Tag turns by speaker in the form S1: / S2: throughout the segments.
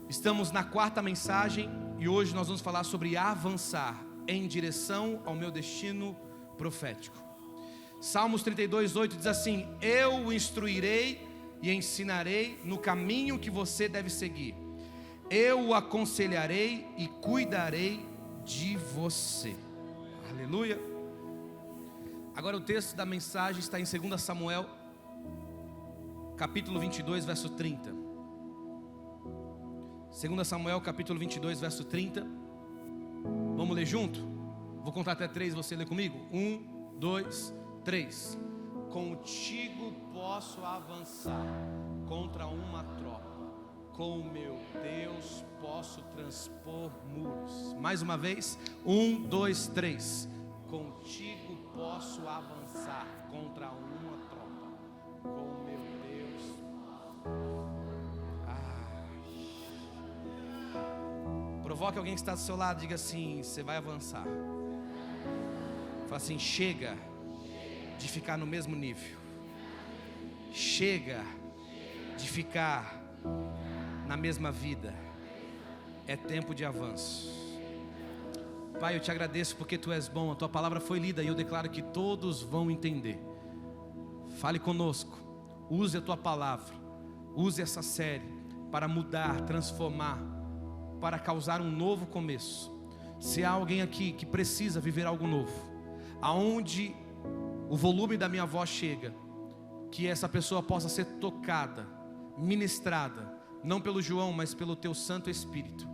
S1: Estamos na quarta mensagem e hoje nós vamos falar sobre avançar em direção ao meu destino profético. Salmos 32:8 diz assim: eu o instruirei e ensinarei no caminho que você deve seguir. Eu o aconselharei e cuidarei de você. Aleluia. Agora o texto da mensagem está em 2 Samuel, capítulo 22, verso 30. 2 Samuel capítulo 22, verso 30. Vamos ler junto? Vou contar até 3, você lê comigo? 1, 2, 3. Contigo posso avançar contra uma tropa, com o meu Deus posso transpor muros. Mais uma vez, 1, 2, 3. Contigo posso avançar contra uma tropa, com o meu Deus. Provoque alguém que está do seu lado, diga assim: você vai avançar. Fala assim: chega de ficar no mesmo nível. Chega de ficar na mesma vida. É tempo de avanço. Pai, eu te agradeço porque Tu és bom. A Tua palavra foi lida e eu declaro que todos vão entender. Fale conosco. Use a Tua palavra. Use essa série para mudar, transformar, para causar um novo começo. Se há alguém aqui que precisa viver algo novo, aonde o volume da minha voz chega, que essa pessoa possa ser tocada, ministrada, não pelo João, mas pelo Teu Santo Espírito.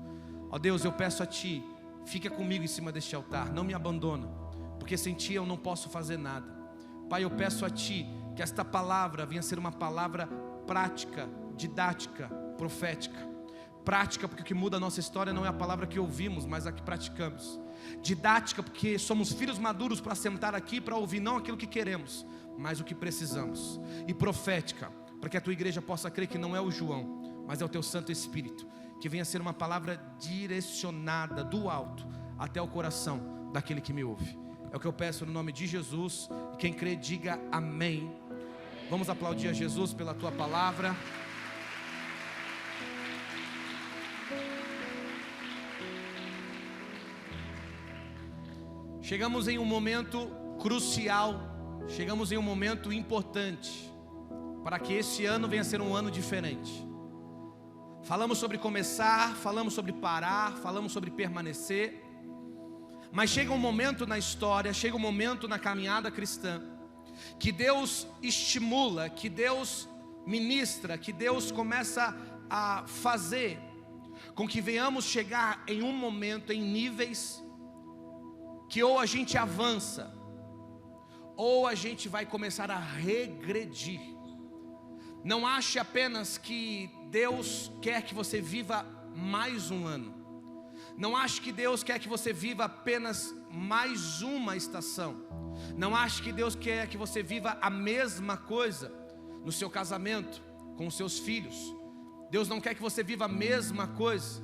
S1: Ó Deus, eu peço a Ti, fica comigo em cima deste altar, não me abandona, porque sem Ti eu não posso fazer nada. Pai, eu peço a Ti que esta palavra venha ser uma palavra prática, didática, profética. Prática, porque o que muda a nossa história não é a palavra que ouvimos, mas a que praticamos. Didática, porque somos filhos maduros para sentar aqui para ouvir não aquilo que queremos, mas o que precisamos. E profética, para que a Tua igreja possa crer que não é o João, mas é o Teu Santo Espírito, que venha ser uma palavra direcionada do alto até o coração daquele que me ouve. É o que eu peço no nome de Jesus, e quem crê diga amém. Vamos aplaudir a Jesus pela Tua palavra. Chegamos em um momento crucial, chegamos em um momento importante, para que esse ano venha a ser um ano diferente. Falamos sobre começar, falamos sobre parar, falamos sobre permanecer, mas chega um momento na história, chega um momento na caminhada cristã, que Deus estimula, que Deus ministra, que Deus começa a fazer com que venhamos chegar em um momento, em níveis, que ou a gente avança, ou a gente vai começar a regredir. Não ache apenas que Deus quer que você viva mais um ano. Não ache que Deus quer que você viva apenas mais uma estação. Não ache que Deus quer que você viva a mesma coisa no seu casamento, com os seus filhos. Deus não quer que você viva a mesma coisa.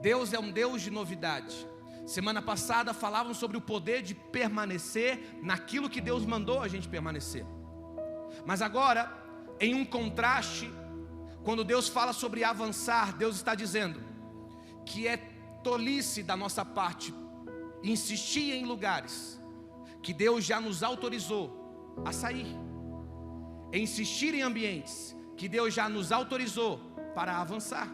S1: Deus é um Deus de novidade. Semana passada falávamos sobre o poder de permanecer naquilo que Deus mandou a gente permanecer. Mas agora, em um contraste, quando Deus fala sobre avançar, Deus está dizendo que é tolice da nossa parte insistir em lugares que Deus já nos autorizou a sair, insistir em ambientes que Deus já nos autorizou para avançar.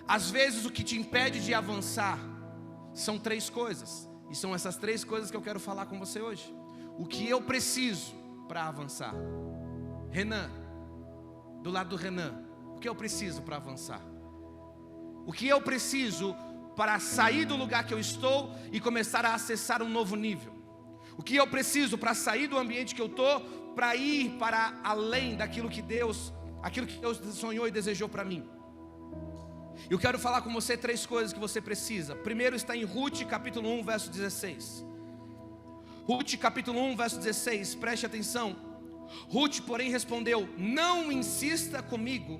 S1: Às vezes o que te impede de avançar são 3 coisas, e são essas 3 coisas que eu quero falar com você hoje. O que eu preciso para avançar? Renan, do lado do Renan, o que eu preciso para avançar? O que eu preciso para sair do lugar que eu estou e começar a acessar um novo nível? O que eu preciso para sair do ambiente que eu estou, para ir para além daquilo que Deus sonhou e desejou para mim? Eu quero falar com você 3 coisas que você precisa. Primeiro está em Ruth capítulo 1, verso 16. Ruth capítulo 1, verso 16, preste atenção. Ruth, porém, respondeu: não insista comigo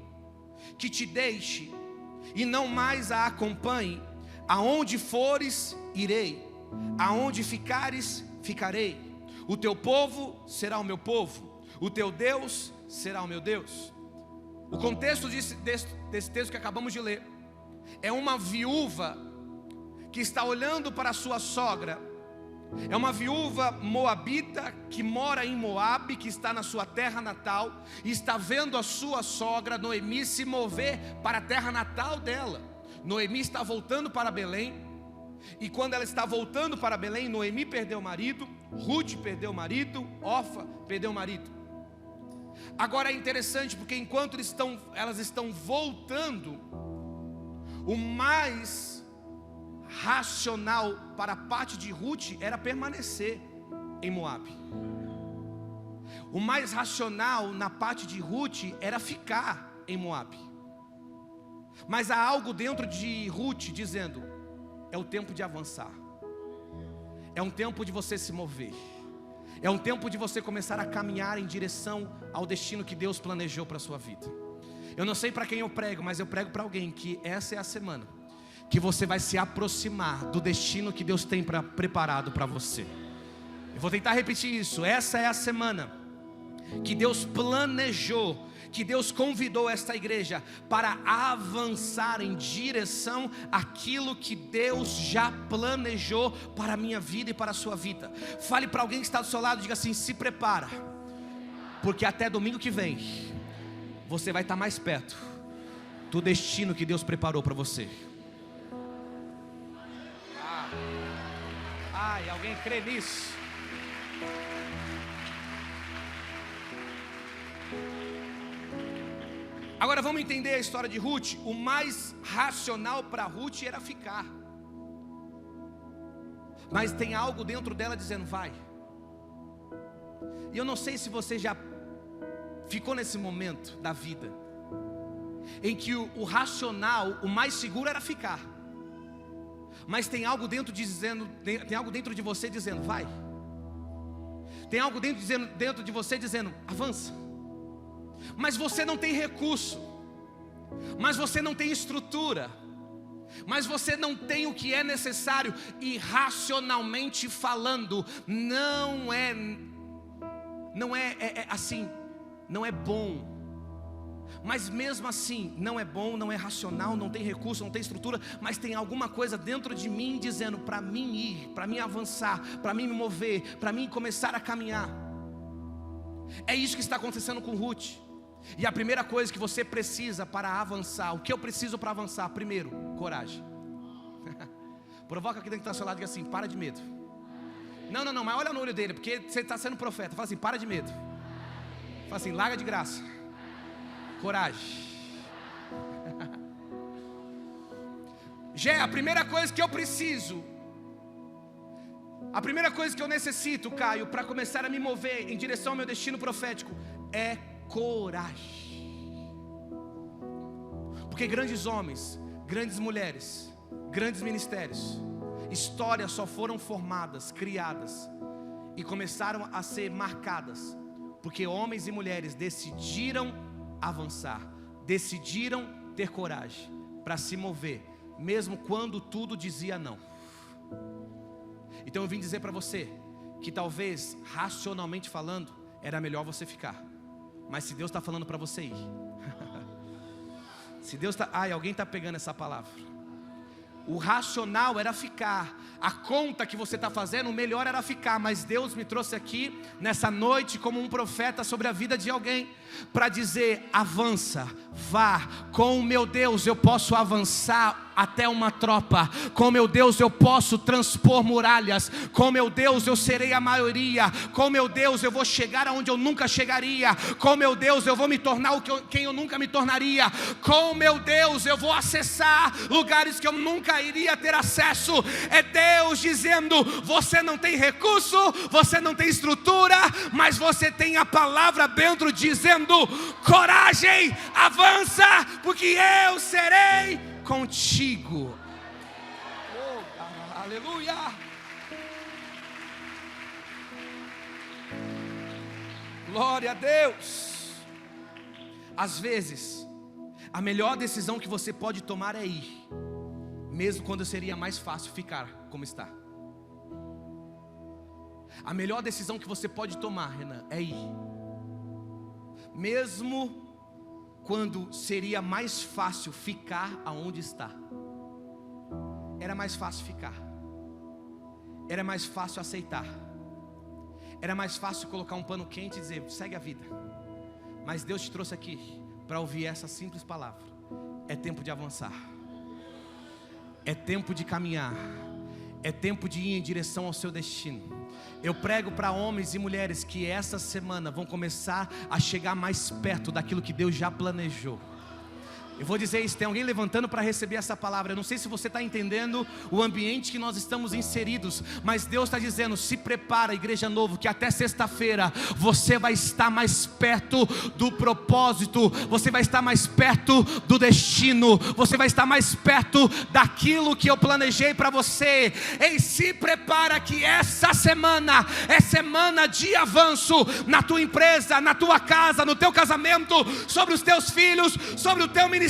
S1: que te deixe e não mais a acompanhe. Aonde fores, irei. Aonde ficares, ficarei. O teu povo será o meu povo, o teu Deus será o meu Deus. O contexto desse texto que acabamos de ler é uma viúva que está olhando para a sua sogra. É uma viúva moabita que mora em Moabe, que está na sua terra natal, e está vendo a sua sogra Noemi se mover para a terra natal dela. Noemi está voltando para Belém, e quando ela está voltando para Belém, Noemi perdeu o marido, Ruth perdeu o marido, Orfa perdeu o marido. Agora é interessante porque enquanto elas estão voltando, o mais racional para a parte de Ruth era permanecer em Moabe. O mais racional na parte de Ruth era ficar em Moabe. Mas há algo dentro de Ruth dizendo: é o tempo de avançar, é um tempo de você se mover, é um tempo de você começar a caminhar em direção ao destino que Deus planejou para a sua vida. Eu não sei para quem eu prego, mas eu prego para alguém que essa é a semana que você vai se aproximar do destino que Deus tem preparado para você. Eu vou tentar repetir isso. Essa é a semana que Deus planejou, que Deus convidou esta igreja para avançar em direção àquilo que Deus já planejou para a minha vida e para a sua vida. Fale para alguém que está do seu lado, diga assim: se prepara, porque até domingo que vem você vai estar mais perto do destino que Deus preparou para você. Ai, alguém crê nisso? Agora vamos entender a história de Ruth. O mais racional para Ruth era ficar, mas tem algo dentro dela dizendo: vai. E eu não sei se você já ficou nesse momento da vida em que o racional, o mais seguro era ficar, mas tem algo dentro de você dizendo: vai. Tem algo dentro de você dizendo: avança. Mas você não tem recurso, mas você não tem estrutura, mas você não tem o que é necessário, e racionalmente falando, não é assim, não é bom. Mas mesmo assim, não é bom, não é racional, não tem recurso, não tem estrutura, mas tem alguma coisa dentro de mim dizendo: para mim ir, para mim avançar, para mim me mover, para mim começar a caminhar. É isso que está acontecendo com Ruth. E a primeira coisa que você precisa para avançar, o que eu preciso para avançar? Primeiro, coragem. Provoca aqui dentro que está ao seu lado e diga assim: para de medo. Não, mas olha no olho dele, porque você está sendo profeta. Fala assim: para de medo. Fala assim: larga de graça. Coragem. A primeira coisa que eu preciso, a primeira coisa que eu necessito, Caio, para começar a me mover em direção ao meu destino profético, é coragem. Porque grandes homens, grandes mulheres, grandes ministérios, histórias só foram formadas, criadas e começaram a ser marcadas porque homens e mulheres decidiram avançar, decidiram ter coragem para se mover, mesmo quando tudo dizia não. Então eu vim dizer para você que talvez, racionalmente falando, era melhor você ficar. Mas se Deus está falando para você ir, se Deus está... alguém está pegando essa palavra. O racional era ficar, a conta que você está fazendo, o melhor era ficar. Mas Deus me trouxe aqui nessa noite como um profeta sobre a vida de alguém, para dizer: avança, vá. Com o meu Deus eu posso avançar até uma tropa. Com meu Deus eu posso transpor muralhas. Com meu Deus eu serei a maioria. Com meu Deus eu vou chegar aonde eu nunca chegaria. Com meu Deus eu vou me tornar quem eu nunca me tornaria. Com meu Deus eu vou acessar lugares que eu nunca iria ter acesso. É Deus dizendo: você não tem recurso, você não tem estrutura, mas você tem a palavra dentro dizendo: coragem, avança, porque eu serei contigo. Oh, aleluia. Glória a Deus. Às vezes a melhor decisão que você pode tomar é ir, mesmo quando seria mais fácil ficar como está. A melhor decisão que você pode tomar, Renan, é ir, mesmo quando seria mais fácil ficar aonde está. era mais fácil ficar, era mais fácil aceitar, era mais fácil colocar um pano quente e dizer, segue a vida. Mas Deus te trouxe aqui para ouvir essa simples palavra: é tempo de avançar, é tempo de caminhar, é tempo de ir em direção ao seu destino. Eu prego para homens e mulheres que essa semana vão começar a chegar mais perto daquilo que Deus já planejou. Eu vou dizer isso, tem alguém levantando para receber essa palavra. Eu não sei se você está entendendo o ambiente que nós estamos inseridos, mas Deus está dizendo, se prepara, Igreja Novo, que até sexta-feira você vai estar mais perto do propósito, você vai estar mais perto do destino, você vai estar mais perto daquilo que eu planejei para você. Ei, se prepara que essa semana é semana de avanço na tua empresa, na tua casa, no teu casamento, sobre os teus filhos, sobre o teu ministério,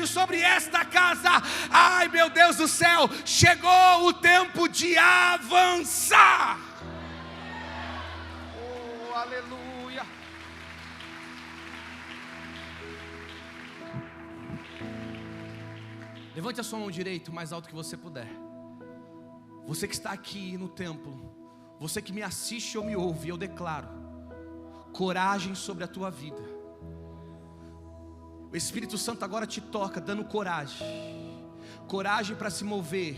S1: sobre esta casa. Ai, meu Deus do céu, chegou o tempo de avançar. Oh, aleluia. Levante a sua mão direita o mais alto que você puder. Você que está aqui no templo, você que me assiste ou me ouve, eu declaro coragem sobre a tua vida. O Espírito Santo agora te toca, dando coragem. Coragem para se mover,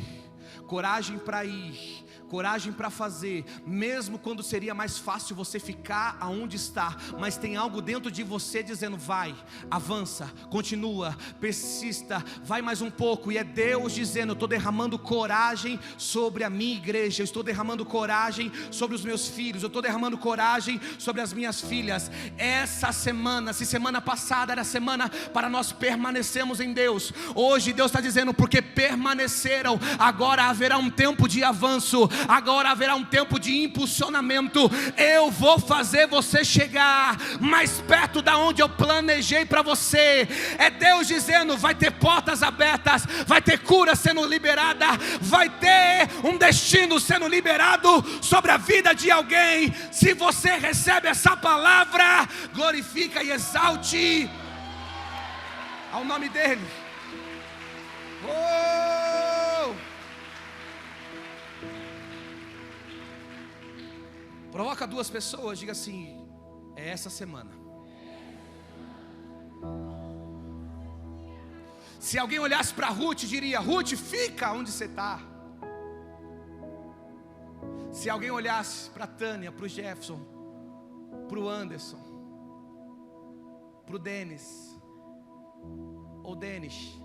S1: coragem para ir, coragem para fazer, mesmo quando seria mais fácil você ficar aonde está, mas tem algo dentro de você dizendo, vai, avança, continua, persista, vai mais um pouco. E é Deus dizendo, eu estou derramando coragem sobre a minha igreja, eu estou derramando coragem sobre os meus filhos, eu estou derramando coragem sobre as minhas filhas. Essa semana, se semana passada era semana para nós permanecermos em Deus, hoje Deus está dizendo, porque permaneceram, agora haverá um tempo de avanço, agora haverá um tempo de impulsionamento. Eu vou fazer você chegar mais perto da onde eu planejei para você. É Deus dizendo, vai ter portas abertas, vai ter cura sendo liberada, vai ter um destino sendo liberado sobre a vida de alguém. Se você recebe essa palavra, glorifica e exalte ao nome dele. Oh! Provoca duas pessoas, diga assim, é essa semana. Se alguém olhasse para Ruth, diria, Ruth, fica onde você está. Se alguém olhasse para a Tânia, para o Jefferson, para o Anderson, para o Denis, ou Denis,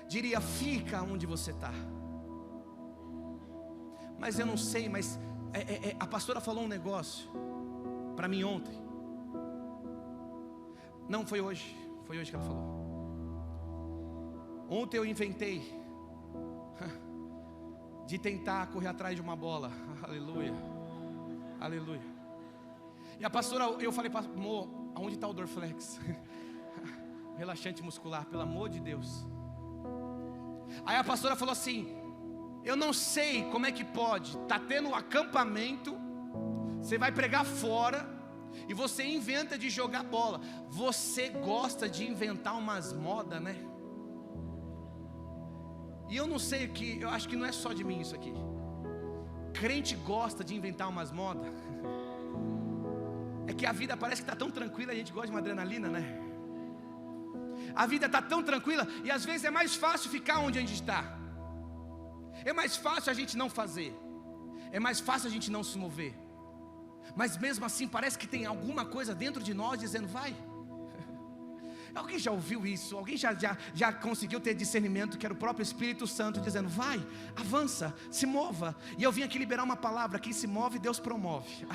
S1: diria, fica onde você está. Mas eu não sei, mas a pastora falou um negócio para mim ontem. Não, foi hoje que ela falou. Ontem eu inventei de tentar correr atrás de uma bola. Aleluia, aleluia. E a pastora, eu falei, amor, aonde está o Dorflex? Relaxante muscular, pelo amor de Deus. Aí a pastora falou assim, eu não sei como é que pode, tá tendo um acampamento, você vai pregar fora e você inventa de jogar bola. Você gosta de inventar umas modas, né? E eu não sei o que, eu acho que não é só de mim isso aqui. Crente gosta de inventar umas modas. É que a vida parece que está tão tranquila, a gente gosta de uma adrenalina, né? A vida está tão tranquila e às vezes é mais fácil ficar onde a gente está. É mais fácil a gente não fazer, é mais fácil a gente não se mover. Mas mesmo assim parece que tem alguma coisa dentro de nós dizendo, vai. Alguém já ouviu isso? Alguém já conseguiu ter discernimento que era o próprio Espírito Santo dizendo, vai, avança, se mova. E eu vim aqui liberar uma palavra, quem se move, Deus promove.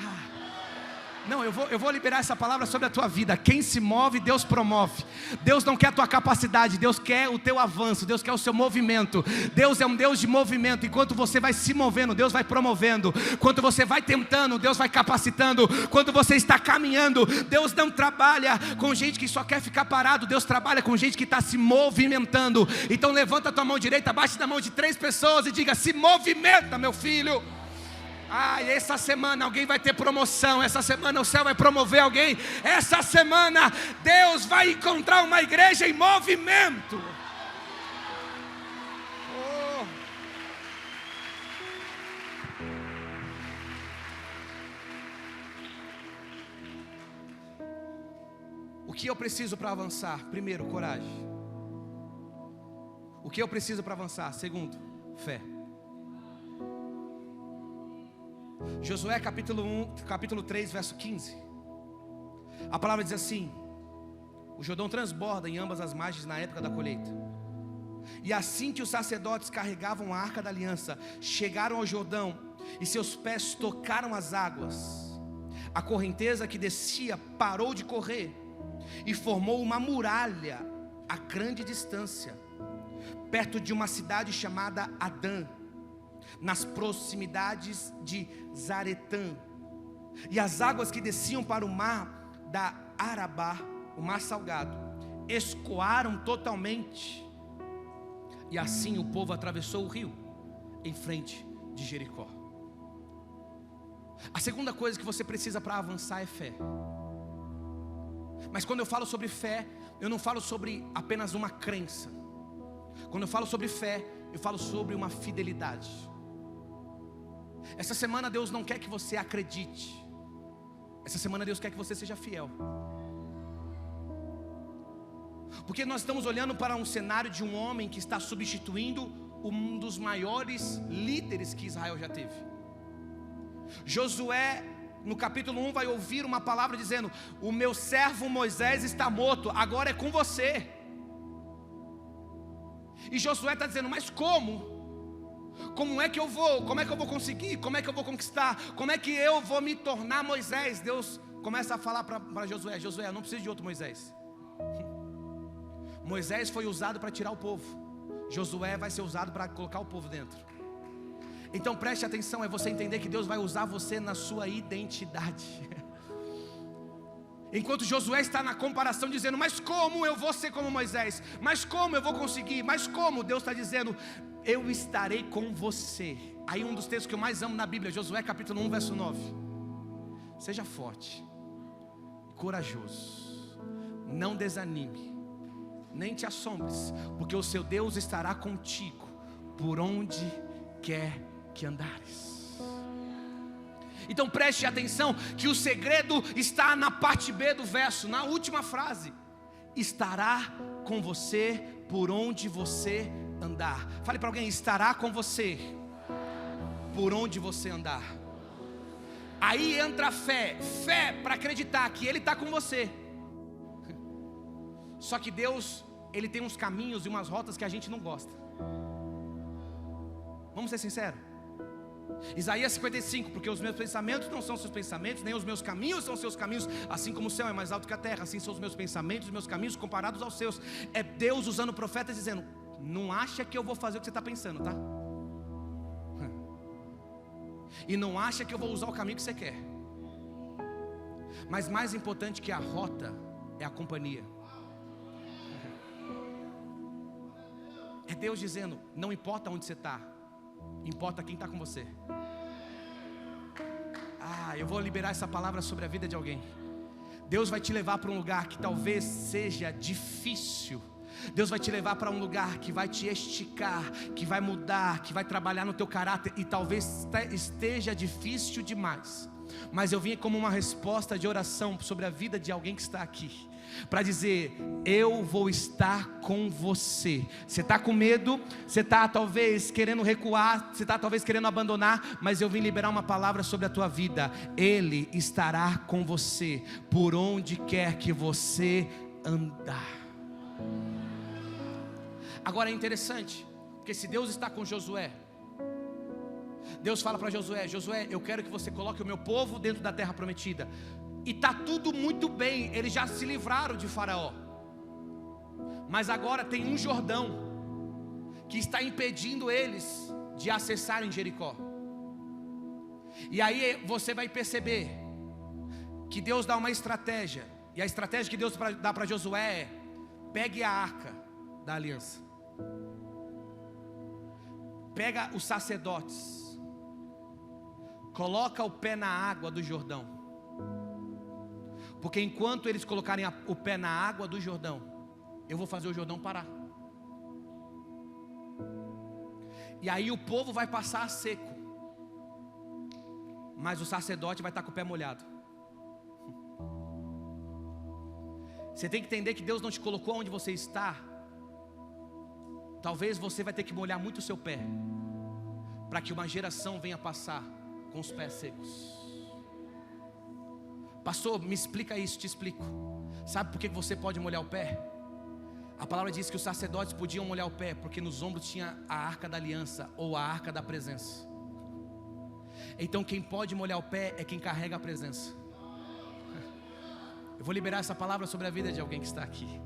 S1: Não, eu vou liberar essa palavra sobre a tua vida. Quem se move, Deus promove. Deus não quer a tua capacidade, Deus quer o teu avanço, Deus quer o seu movimento. Deus é um Deus de movimento. Enquanto você vai se movendo, Deus vai promovendo. Enquanto você vai tentando, Deus vai capacitando. Quando você está caminhando, Deus não trabalha com gente que só quer ficar parado. Deus trabalha com gente que está se movimentando. Então levanta a tua mão direita, bate na mão de 3 pessoas e diga, se movimenta, meu filho. Essa semana alguém vai ter promoção. Essa semana o céu vai promover alguém. Essa semana Deus vai encontrar uma igreja em movimento. que eu preciso para avançar? Primeiro, coragem. O que eu preciso para avançar? Segundo, fé. Josué capítulo 3, verso 15. A palavra diz assim: o Jordão transborda em ambas as margens na época da colheita. E assim que os sacerdotes carregavam a arca da aliança, chegaram ao Jordão, e seus pés tocaram as águas, a correnteza que descia parou de correr, e formou uma muralha a grande distância, perto de uma cidade chamada Adã, nas proximidades de Zaretã. E as águas que desciam para o mar da Arabá, o mar salgado, escoaram totalmente. E assim o povo atravessou o rio em frente de Jericó. A segunda coisa que você precisa para avançar é fé. Mas quando eu falo sobre fé, eu não falo sobre apenas uma crença. Quando eu falo sobre fé, eu falo sobre uma fidelidade. Essa semana Deus não quer que você acredite. Essa semana Deus quer que você seja fiel. Porque nós estamos olhando para um cenário de um homem que está substituindo um dos maiores líderes que Israel já teve. Josué, no capítulo 1, vai ouvir uma palavra dizendo: o meu servo Moisés está morto, agora é com você. E Josué está dizendo: mas como? Como é que eu vou? Como é que eu vou conseguir? Como é que eu vou conquistar? Como é que eu vou me tornar Moisés? Deus começa a falar para Josué: Josué, eu não preciso de outro Moisés. Moisés foi usado para tirar o povo. Josué vai ser usado para colocar o povo dentro. Então preste atenção, é você entender que Deus vai usar você na sua identidade. Enquanto Josué está na comparação dizendo: mas como eu vou ser como Moisés? Mas como eu vou conseguir? Mas como? Deus está dizendo: eu estarei com você. Aí um dos textos que eu mais amo na Bíblia, Josué capítulo 1, verso 9. Seja forte, corajoso, não desanime, nem te assombres, porque o seu Deus estará contigo por onde quer que andares. Então preste atenção que o segredo está na parte B do verso, na última frase: estará com você por onde você andar. Fale para alguém: estará com você por onde você andar. Aí entra a fé. Fé para acreditar que Ele está com você. Só que Deus, Ele tem uns caminhos e umas rotas que a gente não gosta. Vamos ser sinceros. Isaías 55: porque os meus pensamentos não são seus pensamentos, nem os meus caminhos são seus caminhos. Assim como o céu é mais alto que a terra, assim são os meus pensamentos, os meus caminhos comparados aos seus. É Deus usando profetas dizendo: não acha que eu vou fazer o que você está pensando, tá? E não acha que eu vou usar o caminho que você quer. Mas mais importante que a rota é a companhia. É Deus dizendo: não importa onde você está, importa quem está com você. Eu vou liberar essa palavra sobre a vida de alguém. Deus vai te levar para um lugar que talvez seja difícil. Deus vai te levar para um lugar que vai te esticar, que vai mudar, que vai trabalhar no teu caráter. E talvez esteja difícil demais. Mas eu vim como uma resposta de oração sobre a vida de alguém que está aqui, para dizer: eu vou estar com você. Você está com medo, você está talvez querendo recuar, você está talvez querendo abandonar, mas eu vim liberar uma palavra sobre a tua vida. Ele estará com você por onde quer que você andar. Agora é interessante, porque se Deus está com Josué, Deus fala para Josué: Josué, eu quero que você coloque o meu povo dentro da terra prometida. E está tudo muito bem, eles já se livraram de Faraó. Mas agora tem um Jordão que está impedindo eles de acessarem Jericó. E aí você vai perceber que Deus dá uma estratégia. E a estratégia que Deus dá para Josué é: pegue a arca da aliança, pega os sacerdotes, coloca o pé na água do Jordão. Porque enquanto eles colocarem o pé na água do Jordão, eu vou fazer o Jordão parar. E aí o povo vai passar a seco, mas o sacerdote vai estar com o pé molhado. Você tem que entender que Deus não te colocou onde você está. Talvez você vai ter que molhar muito o seu pé, para que uma geração venha passar com os pés secos. Pastor, me explica isso, te explico. Sabe por que você pode molhar o pé? A palavra diz que os sacerdotes podiam molhar o pé, porque nos ombros tinha a arca da aliança, ou a arca da presença. Então quem pode molhar o pé é quem carrega a presença. Eu vou liberar essa palavra sobre a vida de alguém que está aqui.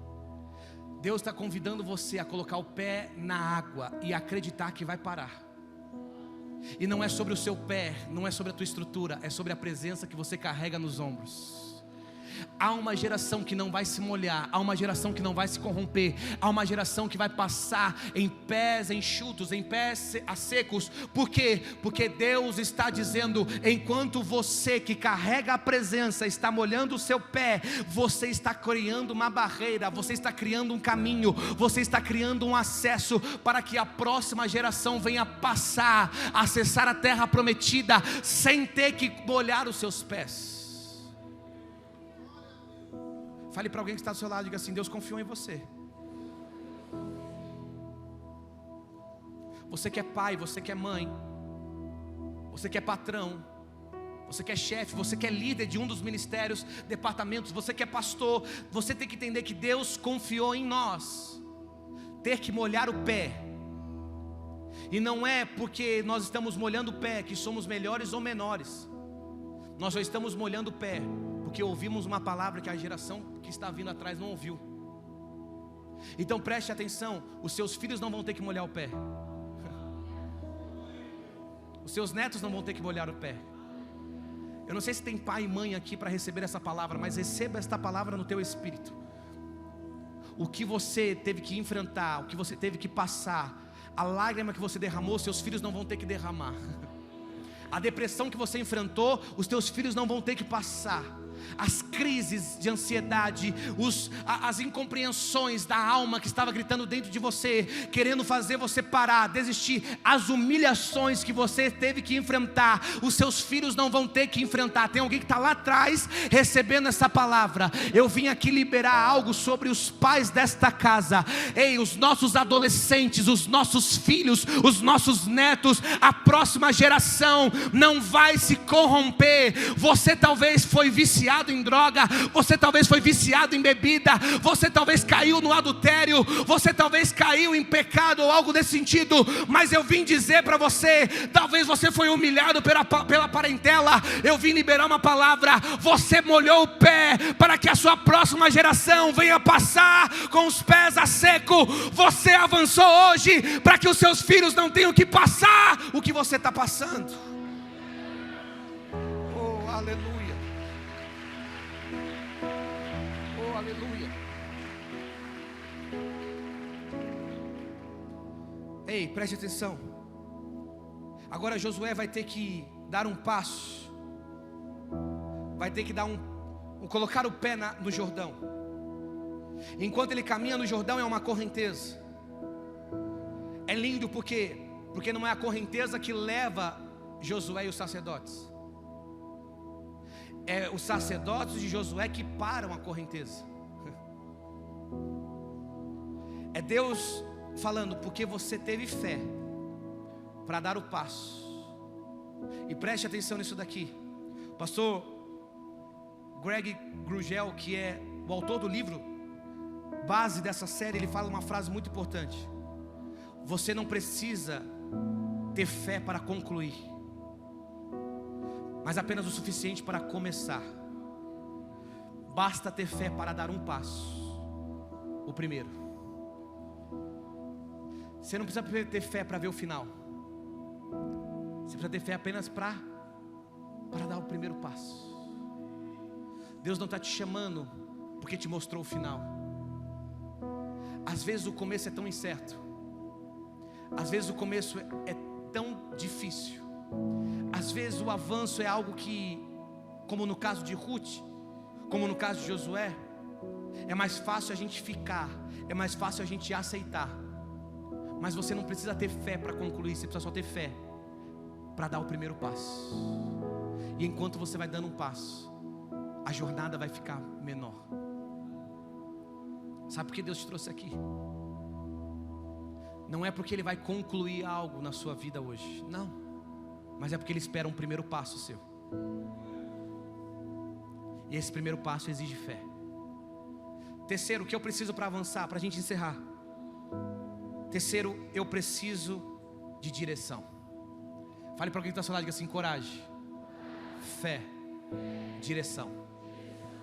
S1: Deus está convidando você a colocar o pé na água e acreditar que vai parar. E não é sobre o seu pé, não é sobre a tua estrutura, é sobre a presença que você carrega nos ombros. Há uma geração que não vai se molhar, há uma geração que não vai se corromper, há uma geração que vai passar em pés enxutos, em pés secos. Por quê? Porque Deus está dizendo: enquanto você que carrega a presença está molhando o seu pé, você está criando uma barreira, você está criando um caminho, você está criando um acesso para que a próxima geração venha passar, acessar a terra prometida sem ter que molhar os seus pés. Fale para alguém que está do seu lado, diga assim: Deus confiou em você. Você que é pai, você que é mãe, você que é patrão, você que é chefe, você que é líder de um dos ministérios, departamentos, você que é pastor, você tem que entender que Deus confiou em nós ter que molhar o pé. E não é porque nós estamos molhando o pé que somos melhores ou menores. Nós só estamos molhando o pé porque ouvimos uma palavra que a geração que está vindo atrás não ouviu. Então preste atenção: os seus filhos não vão ter que molhar o pé. Os seus netos não vão ter que molhar o pé. Eu não sei se tem pai e mãe aqui para receber essa palavra, mas receba esta palavra no teu espírito. O que você teve que enfrentar, o que você teve que passar, a lágrima que você derramou, seus filhos não vão ter que derramar. A depressão que você enfrentou, os teus filhos não vão ter que passar. As crises de ansiedade, as incompreensões da alma que estava gritando dentro de você, querendo fazer você parar, desistir, as humilhações que você teve que enfrentar, os seus filhos não vão ter que enfrentar. Tem alguém que está lá atrás recebendo essa palavra. Eu vim aqui liberar algo sobre os pais desta casa. Ei, os nossos adolescentes, os nossos filhos, os nossos netos, a próxima geração não vai se corromper. Você talvez foi viciado em droga, você talvez foi viciado em bebida, você talvez caiu no adultério, você talvez caiu em pecado ou algo desse sentido, mas eu vim dizer para você, talvez você foi humilhado pela parentela, eu vim liberar uma palavra: você molhou o pé para que a sua próxima geração venha passar com os pés a seco. Você avançou hoje para que os seus filhos não tenham que passar o que você está passando. Oh, aleluia. Aleluia. Ei, preste atenção. Agora Josué vai ter que dar um passo. Vai ter que dar colocar o pé no Jordão. Enquanto ele caminha no Jordão, é uma correnteza. É lindo porque não é a correnteza que leva Josué e os sacerdotes. É os sacerdotes de Josué que param a correnteza. É Deus falando: porque você teve fé para dar o passo. E preste atenção nisso daqui. Pastor Greg Grugel, que é o autor do livro base dessa série, ele fala uma frase muito importante: você não precisa ter fé para concluir, mas apenas o suficiente para começar. Basta ter fé para dar um passo, o primeiro. Você não precisa ter fé para ver o final. Você precisa ter fé apenas para dar o primeiro passo. Deus não está te chamando porque te mostrou o final. Às vezes o começo é tão incerto. Às vezes o começo é tão difícil. Às vezes o avanço é algo que, como no caso de Ruth, como no caso de Josué, é mais fácil a gente ficar, é mais fácil a gente aceitar. Mas você não precisa ter fé para concluir, você precisa só ter fé para dar o primeiro passo. E enquanto você vai dando um passo, a jornada vai ficar menor. Sabe por que Deus te trouxe aqui? Não é porque Ele vai concluir algo na sua vida hoje, não. Mas é porque Ele espera um primeiro passo seu. E esse primeiro passo exige fé. Terceiro, o que eu preciso para avançar, para a gente encerrar? Terceiro, eu preciso de direção. Fale para alguém que está ao seu lado, diga assim: coragem, fé, direção.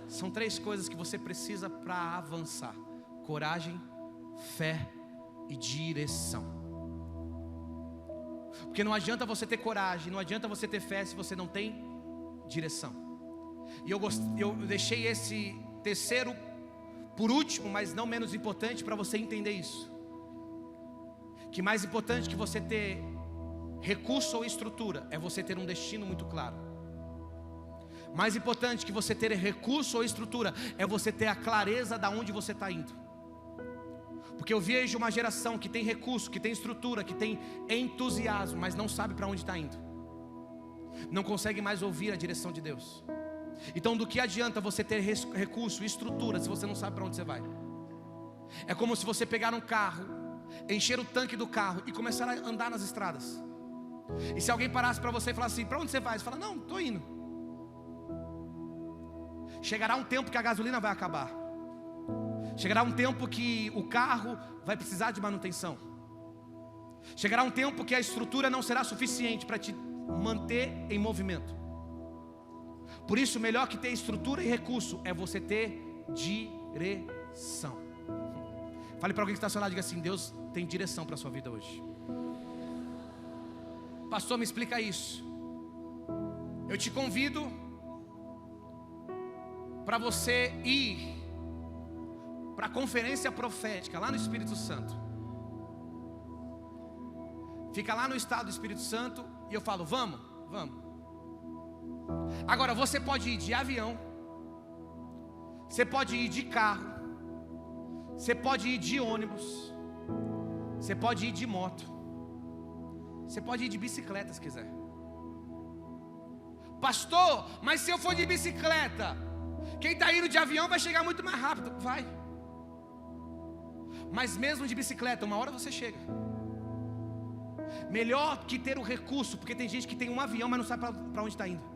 S1: São 3 coisas que você precisa para avançar: coragem, fé e direção. Porque não adianta você ter coragem, não adianta você ter fé se você não tem direção. E eu deixei esse terceiro por último, mas não menos importante, para você entender isso. Que mais importante que você ter recurso ou estrutura é você ter um destino muito claro. Mais importante que você ter recurso ou estrutura é você ter a clareza de onde você está indo. Porque eu vejo uma geração que tem recurso, que tem estrutura, que tem entusiasmo, mas não sabe para onde está indo. Não consegue mais ouvir a direção de Deus. Então do que adianta você ter recurso e estrutura se você não sabe para onde você vai? É como se você pegar um carro, encher o tanque do carro e começar a andar nas estradas. E se alguém parasse para você e falasse assim: para onde você vai? Você fala: não, estou indo. Chegará um tempo que a gasolina vai acabar. Chegará um tempo que o carro vai precisar de manutenção. Chegará um tempo que a estrutura não será suficiente para te manter em movimento. Por isso, melhor que ter estrutura e recurso é você ter direção. Fale para alguém que está ao seu lado, diga assim: Deus tem direção para a sua vida hoje. Pastor, me explica isso. Eu te convido para você ir para a conferência profética lá no Espírito Santo. Fica lá no estado do Espírito Santo. E eu falo: vamos, vamos. Agora você pode ir de avião, você pode ir de carro, você pode ir de ônibus, você pode ir de moto, você pode ir de bicicleta se quiser. Pastor, mas se eu for de bicicleta, quem está indo de avião vai chegar muito mais rápido. Vai. Mas mesmo de bicicleta, uma hora você chega. Melhor que ter o recurso, porque tem gente que tem um avião, mas não sabe para onde está indo.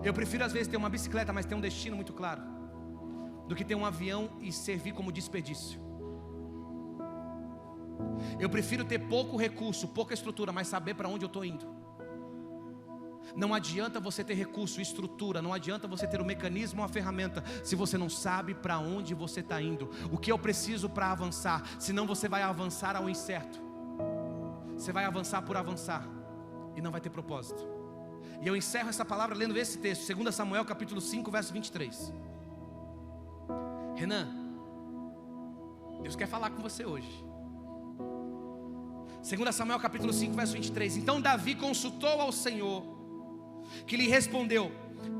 S1: Eu prefiro às vezes ter uma bicicleta, mas ter um destino muito claro, do que ter um avião e servir como desperdício. Eu prefiro ter pouco recurso, pouca estrutura, mas saber para onde eu estou indo. Não adianta você ter recurso, estrutura, não adianta você ter um mecanismo, uma ferramenta, se você não sabe para onde você está indo. O que eu preciso para avançar? Senão você vai avançar ao incerto. Você vai avançar por avançar e não vai ter propósito. E eu encerro essa palavra lendo esse texto, 2 Samuel capítulo 5, verso 23. Renan, Deus quer falar com você hoje. 2 Samuel capítulo 5, verso 23. Então Davi consultou ao Senhor, que lhe respondeu: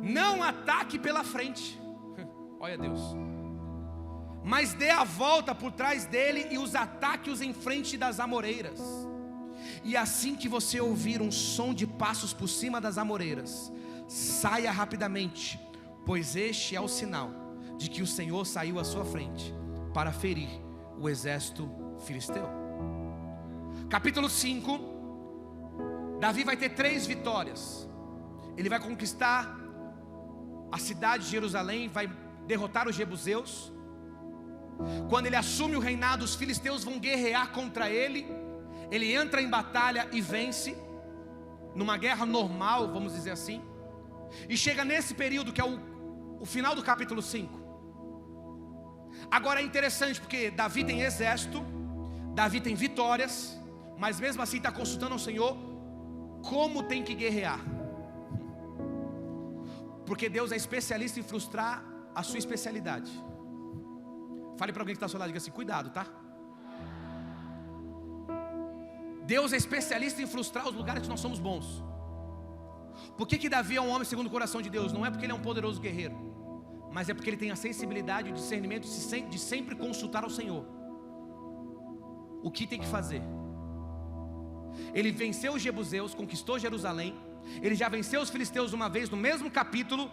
S1: não ataque pela frente. Olha Deus. Mas dê a volta por trás dele e os ataque-os em frente das amoreiras. E assim que você ouvir um som de passos por cima das amoreiras, saia rapidamente, pois este é o sinal de que o Senhor saiu à sua frente para ferir o exército filisteu. Capítulo 5. Davi vai ter 3 vitórias. Ele vai conquistar a cidade de Jerusalém, vai derrotar os jebuseus. Quando ele assume o reinado, os filisteus vão guerrear contra ele. Ele entra em batalha e vence, numa guerra normal, vamos dizer assim. E chega nesse período que é o final do capítulo 5. Agora é interessante porque Davi tem exército, Davi tem vitórias, mas mesmo assim está consultando ao Senhor como tem que guerrear. Porque Deus é especialista em frustrar a sua especialidade. Fale para alguém que está ao seu lado, diga assim: cuidado, tá? Deus é especialista em frustrar os lugares que nós somos bons. Por que Davi é um homem segundo o coração de Deus? Não é porque ele é um poderoso guerreiro, mas é porque ele tem a sensibilidade e o discernimento de sempre consultar ao Senhor o que tem que fazer. Ele venceu os jebuseus, conquistou Jerusalém. Ele já venceu os filisteus uma vez no mesmo capítulo.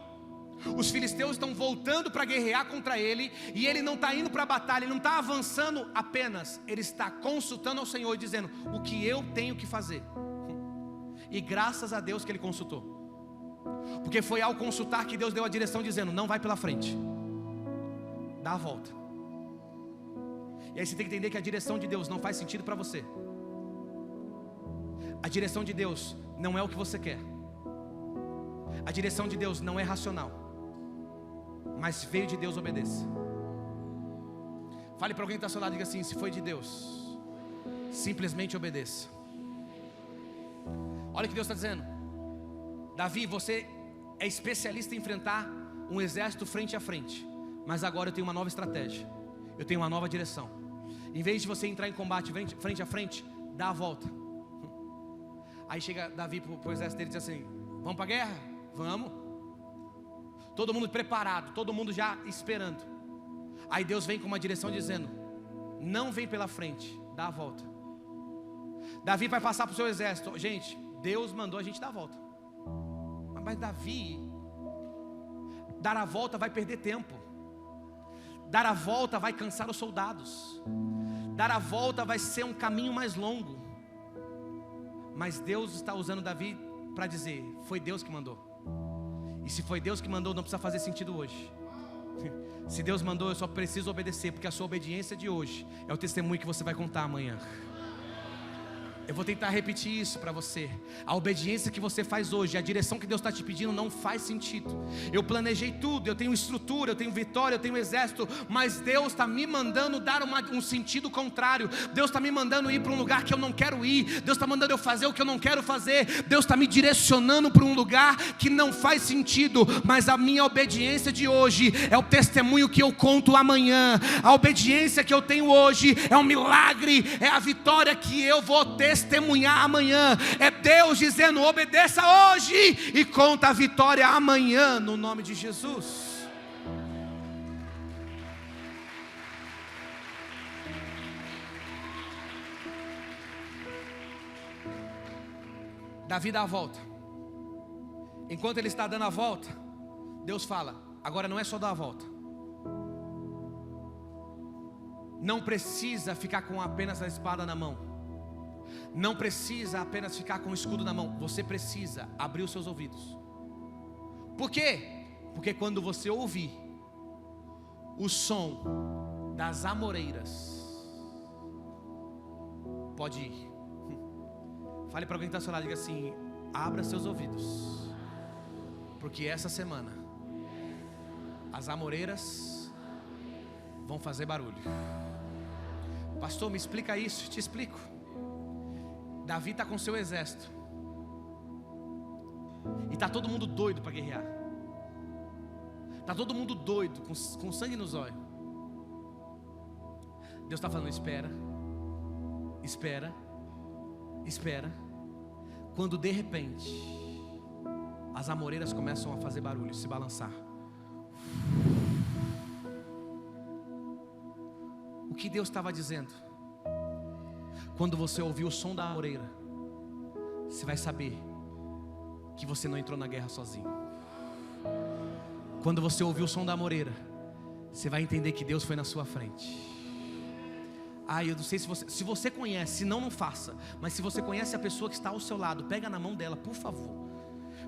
S1: Os filisteus estão voltando para guerrear contra ele, e ele não está indo para a batalha, ele não está avançando apenas, ele está consultando ao Senhor, dizendo: o que eu tenho que fazer? E graças a Deus que ele consultou, porque foi ao consultar que Deus deu a direção, dizendo: não vai pela frente, dá a volta. E aí você tem que entender que a direção de Deus não faz sentido para você. A direção de Deus não é o que você quer. A direção de Deus não é racional, mas veio de Deus, obedeça. Fale para alguém que está ao seu lado, diga assim: se foi de Deus, simplesmente obedeça. Olha o que Deus está dizendo: Davi, você é especialista em enfrentar um exército frente a frente, mas agora eu tenho uma nova estratégia, eu tenho uma nova direção. Em vez de você entrar em combate frente a frente, dá a volta. Aí chega Davi para o exército dele e diz assim: vamos para a guerra? Vamos. Todo mundo preparado, todo mundo já esperando. Aí Deus vem com uma direção dizendo: não vem pela frente, dá a volta. Davi vai passar para o seu exército. Gente, Deus mandou a gente dar a volta. Mas Davi, dar a volta vai perder tempo. Dar a volta vai cansar os soldados. Dar a volta vai ser um caminho mais longo. Mas Deus está usando Davi para dizer: foi Deus que mandou. E se foi Deus que mandou, não precisa fazer sentido hoje. Se Deus mandou, eu só preciso obedecer, porque a sua obediência de hoje é o testemunho que você vai contar amanhã. Eu vou tentar repetir isso para você. A obediência que você faz hoje, a direção que Deus está te pedindo não faz sentido. Eu planejei tudo, eu tenho estrutura, eu tenho vitória, eu tenho exército, mas Deus está me mandando dar um sentido contrário. Deus está me mandando ir para um lugar que eu não quero ir. Deus está mandando eu fazer o que eu não quero fazer. Deus está me direcionando para um lugar que não faz sentido. Mas a minha obediência de hoje é o testemunho que eu conto amanhã. A obediência que eu tenho hoje é um milagre, é a vitória que eu vou testemunhar amanhã. É Deus dizendo: obedeça hoje e conta a vitória amanhã, no nome de Jesus. Davi dá a volta. Enquanto ele está dando a volta, Deus fala: agora não é só dar a volta. Não precisa ficar com apenas a espada na mão. Não precisa apenas ficar com o escudo na mão. Você precisa abrir os seus ouvidos. Por quê? Porque quando você ouvir o som das amoreiras, pode ir. Fale para alguém que está ao seu lado, diga assim: abra seus ouvidos, porque essa semana as amoreiras vão fazer barulho. Pastor, me explica isso. Te explico. Davi está com seu exército, e está todo mundo doido para guerrear. Está todo mundo doido, com sangue nos olhos. Deus está falando: espera, espera, espera. Quando de repente as amoreiras começam a fazer barulho, se balançar. O que Deus estava dizendo? Quando você ouvir o som da amoreira, você vai saber que você não entrou na guerra sozinho. Quando você ouvir o som da amoreira, você vai entender que Deus foi na sua frente. Eu não sei se você conhece, se não faça. Mas se você conhece a pessoa que está ao seu lado, pega na mão dela, por favor.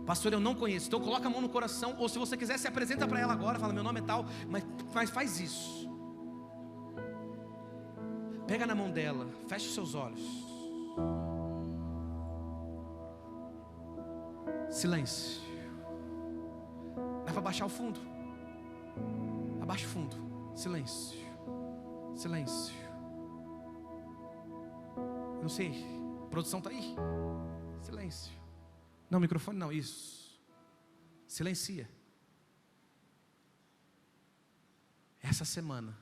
S1: Pastor, eu não conheço, então coloca a mão no coração. Ou se você quiser, se apresenta para ela agora, fala: meu nome é tal, mas faz isso. Pega na mão dela, feche os seus olhos. Silêncio. Dá para baixar o fundo? Abaixa o fundo. Silêncio. Silêncio. Não sei, a produção está aí. Silêncio. Não, microfone não, isso. Silencia. Essa semana,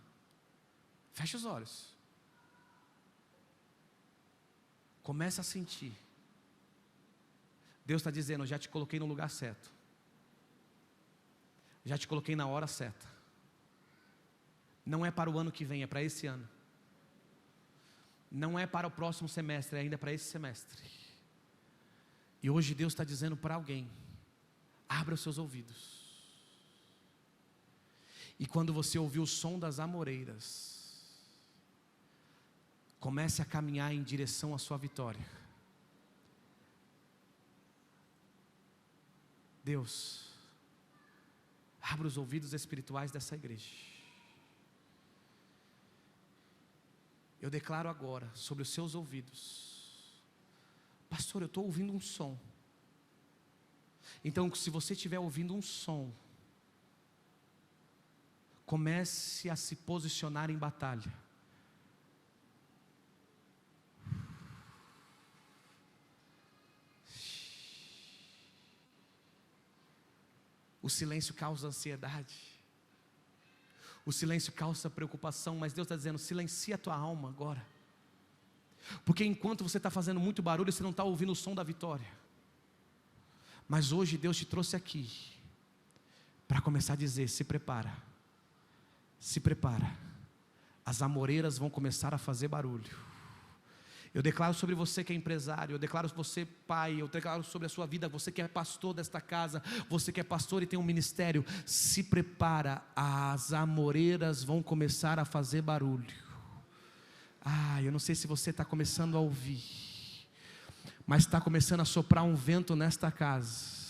S1: feche os olhos. Começa a sentir. Deus está dizendo: eu já te coloquei no lugar certo. Já te coloquei na hora certa. Não é para o ano que vem, é para esse ano. Não é para o próximo semestre, é ainda para esse semestre. E hoje Deus está dizendo para alguém: abra os seus ouvidos. E quando você ouvir o som das amoreiras, comece a caminhar em direção à sua vitória. Deus, abra os ouvidos espirituais dessa igreja. Eu declaro agora sobre os seus ouvidos: pastor, eu estou ouvindo um som. Então, se você estiver ouvindo um som, comece a se posicionar em batalha. O silêncio causa ansiedade. O silêncio causa preocupação, mas Deus está dizendo: silencia a tua alma agora. Porque enquanto você está fazendo muito barulho, você não está ouvindo o som da vitória. Mas hoje Deus te trouxe aqui para começar a dizer: se prepara, se prepara. As amoreiras vão começar a fazer barulho. Eu declaro sobre você que é empresário, eu declaro sobre você pai, eu declaro sobre a sua vida, você que é pastor desta casa, você que é pastor e tem um ministério, se prepara, as amoreiras vão começar a fazer barulho. Eu não sei se você está começando a ouvir, mas está começando a soprar um vento nesta casa.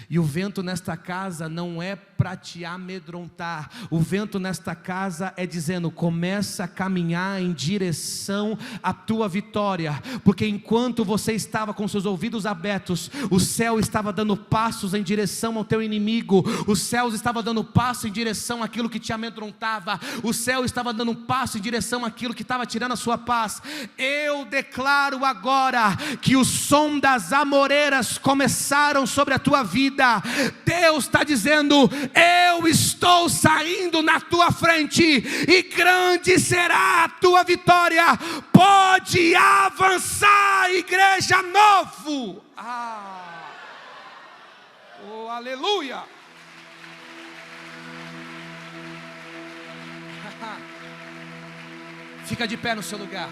S1: E o vento nesta casa não é para te amedrontar. O vento nesta casa é dizendo: começa a caminhar em direção à tua vitória. Porque enquanto você estava com seus ouvidos abertos, o céu estava dando passos em direção ao teu inimigo. O céu estava dando passo em direção àquilo que te amedrontava. O céu estava dando um passo em direção àquilo que estava tirando a sua paz. Eu declaro agora que o som das amoreiras começaram sobre a tua vida. Deus está dizendo: eu estou saindo na tua frente, e grande será a tua vitória. Pode avançar, igreja Novo. Oh, aleluia. Fica de pé no seu lugar.